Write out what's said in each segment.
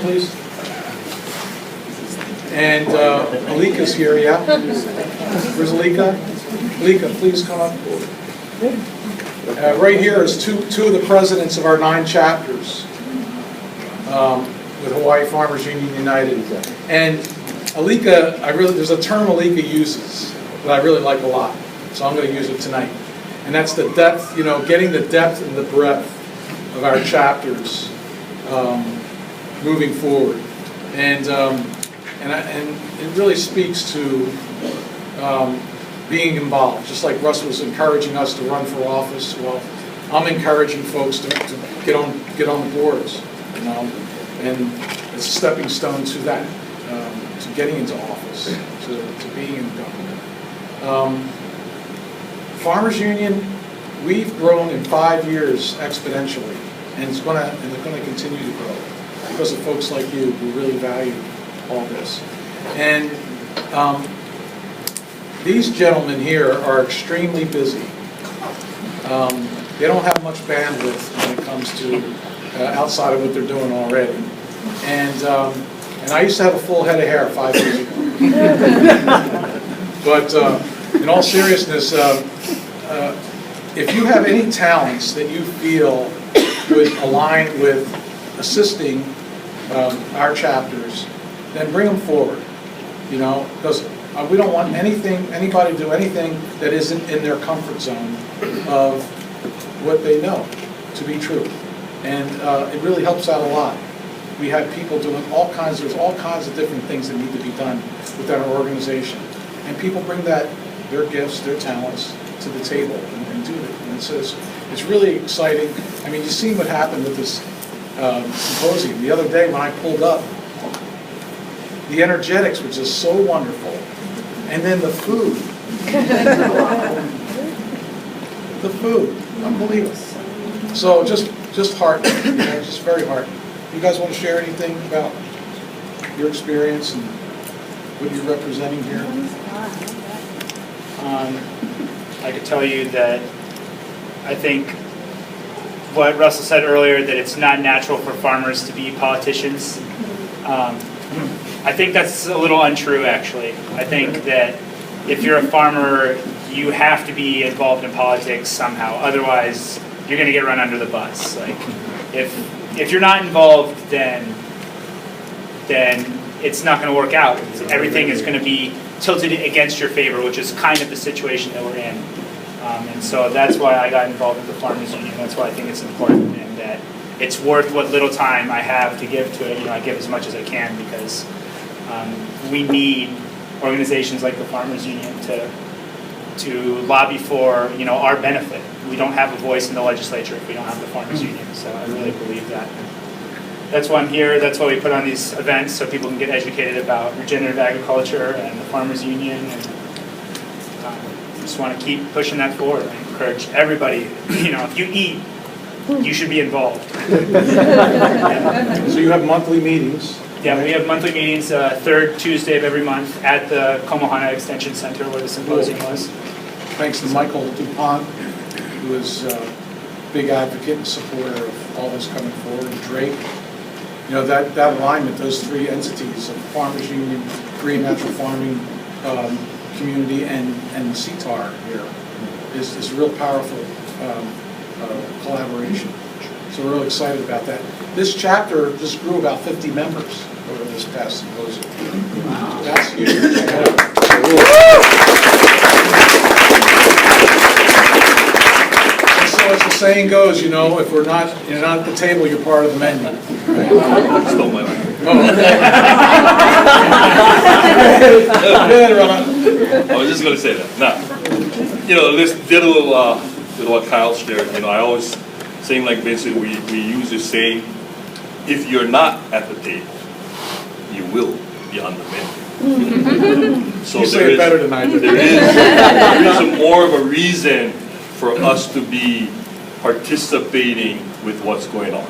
Please. And Alika's here, yeah? Where's Alika? Alika, please come up. Right here is two of the presidents of our 9 chapters with Hawaii Farmers Union United. And Alika, there's a term Alika uses that I really like a lot, so I'm going to use it tonight. And that's the depth, getting the depth and the breadth of our chapters moving forward. And it really speaks to being involved, just like Russ was encouraging us to run for office. Well, I'm encouraging folks to get on the boards, and it's a stepping stone to that, to getting into office, to being in government. Farmers Union, we've grown in 5 years exponentially, and it's going to continue to grow because of folks like you who really value all this. And these gentlemen here are extremely busy. They don't have much bandwidth when it comes to outside of what they're doing already. And I used to have a full head of hair 5 years ago. But in all seriousness, if you have any talents that you feel would align with assisting our chapters, then bring them forward. Because we don't want anybody to do anything that isn't in their comfort zone of what they know to be true. And it really helps out a lot. We have people doing there's all kinds of different things that need to be done within our organization. And people bring their gifts, their talents to the table and do it. And it's really exciting. I mean, you see what happened with this symposium. The other day when I pulled up, the energetics were just so wonderful. And then the food. The food. Unbelievable. So just heartening, just very heartening. You guys want to share anything about your experience and what you're representing here? I could tell you that I think what Russell said earlier, that it's not natural for farmers to be politicians. I think that's a little untrue, actually. I think that if you're a farmer, you have to be involved in politics somehow. Otherwise, you're going to get run under the bus. Like, if you're not involved, then it's not going to work out. Everything is going to be tilted against your favor, which is kind of the situation that we're in. And so that's why I got involved with the Farmers Union. That's why I think it's important, and that it's worth what little time I have to give to it. I give as much as I can, because we need organizations like the Farmers Union to lobby for our benefit. We don't have a voice in the legislature if we don't have the Farmers Union. So I really believe that. That's why I'm here. That's why we put on these events, so people can get educated about regenerative agriculture and the Farmers Union. And just want to keep pushing that forward. I encourage everybody. If you eat, you should be involved. Yeah. So you have monthly meetings. Yeah, we have monthly meetings, third Tuesday of every month at the Hana Extension Center where the symposium was. Thanks to Michael DuPont, who is a big advocate and supporter of all this coming forward, and Drake. That alignment, those 3 entities of Farmers Union, Green Natural Farming Community, and CTAR here is a real powerful collaboration. So we're really excited about that. This chapter just grew about 50 members over this past symposium. Wow. That's huge. So as the saying goes, if you're not at the table, you're part of the menu. Right? Stole my line. I was just going to say that. Now, this did a little what Kyle shared. I always saying, like, basically we use this saying, if you're not at the table, you will be on the menu. So you say it better than I do. There is more of a reason for us to be participating with what's going on.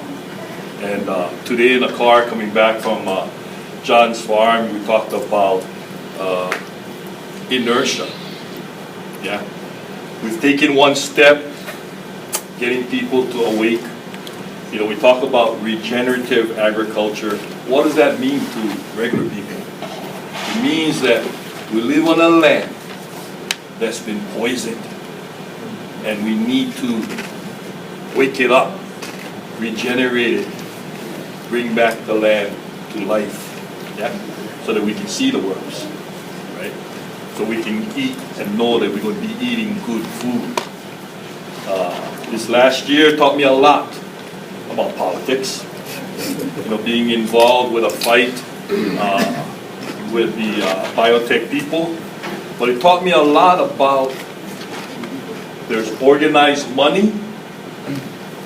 And today in the car coming back from John's farm, we talked about inertia. Yeah, we've taken one step, getting people to awake. We talk about regenerative agriculture. what does that mean to regular people? It means that we live on a land that's been poisoned, and we need to wake it up, regenerate it, bring back the land to life, yeah, so that we can see the worms, right? So we can eat and know that we're going to be eating good food. This last year taught me a lot about politics. You know, being involved with a fight with the biotech people, but it taught me a lot about there's organized money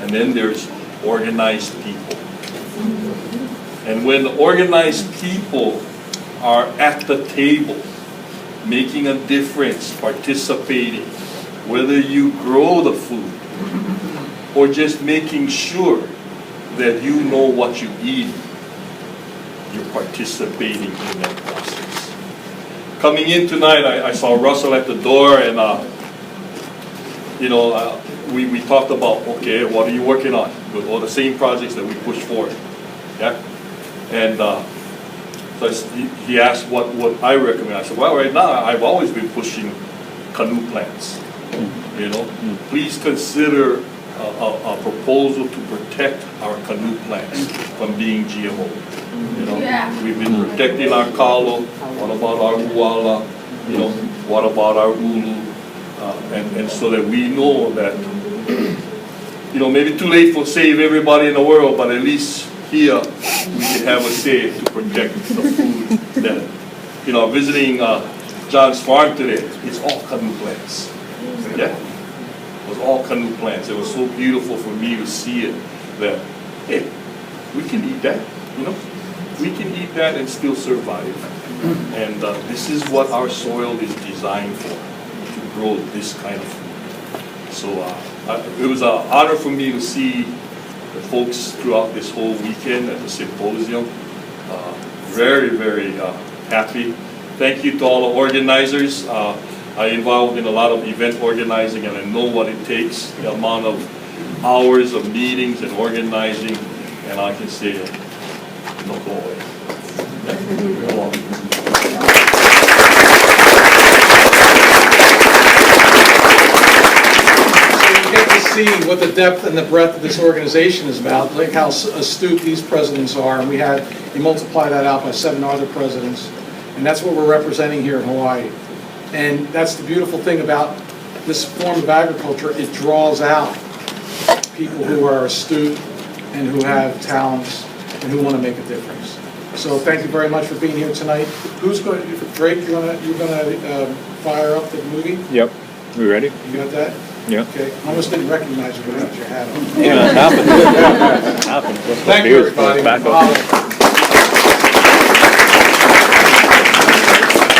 and then there's organized people. And when the organized people are at the table, making a difference, participating, whether you grow the food or just making sure that you know what you eat, you're participating in that process. Coming in tonight, I saw Russell at the door, and we talked about, okay, what are you working on? With all the same projects that we push forward, yeah. And so he asked what I recommend. I said, well, right now I've always been pushing canoe plants. You know, please consider a proposal to protect our canoe plants from being GMO. You know, we've been protecting our kalo. What about our uala? You know, what about our ulu? And so that we know that, you know, maybe too late for save everybody in the world, but at least here we can have a say to protect the food that, you know, visiting John's farm today, it's all canoe plants. Yeah, it was all canoe plants. It was so beautiful for me to see it that, hey, we can eat that, you know. We can eat that and still survive. And this is what our soil is designed for, to grow this kind of food. So it was an honor for me to see the folks throughout this whole weekend at the symposium. Very, very happy. Thank you to all the organizers. I'm involved in a lot of event organizing, and I know what it takes, the amount of hours of meetings and organizing, and I can say, no go away. Go on. See what the depth and the breadth of this organization is about, like how astute these presidents are, and you multiply that out by 7 other presidents, and that's what we're representing here in Hawaii. And that's the beautiful thing about this form of agriculture. It draws out people who are astute and who have talents and who want to make a difference. So thank you very much for being here tonight. Who's going to, Drake, you're going to fire up the movie? Yep. We ready? You got that? Yeah. Okay. I almost didn't recognize you without your hat on. Yeah, it happens. It happens. Thank you, everybody.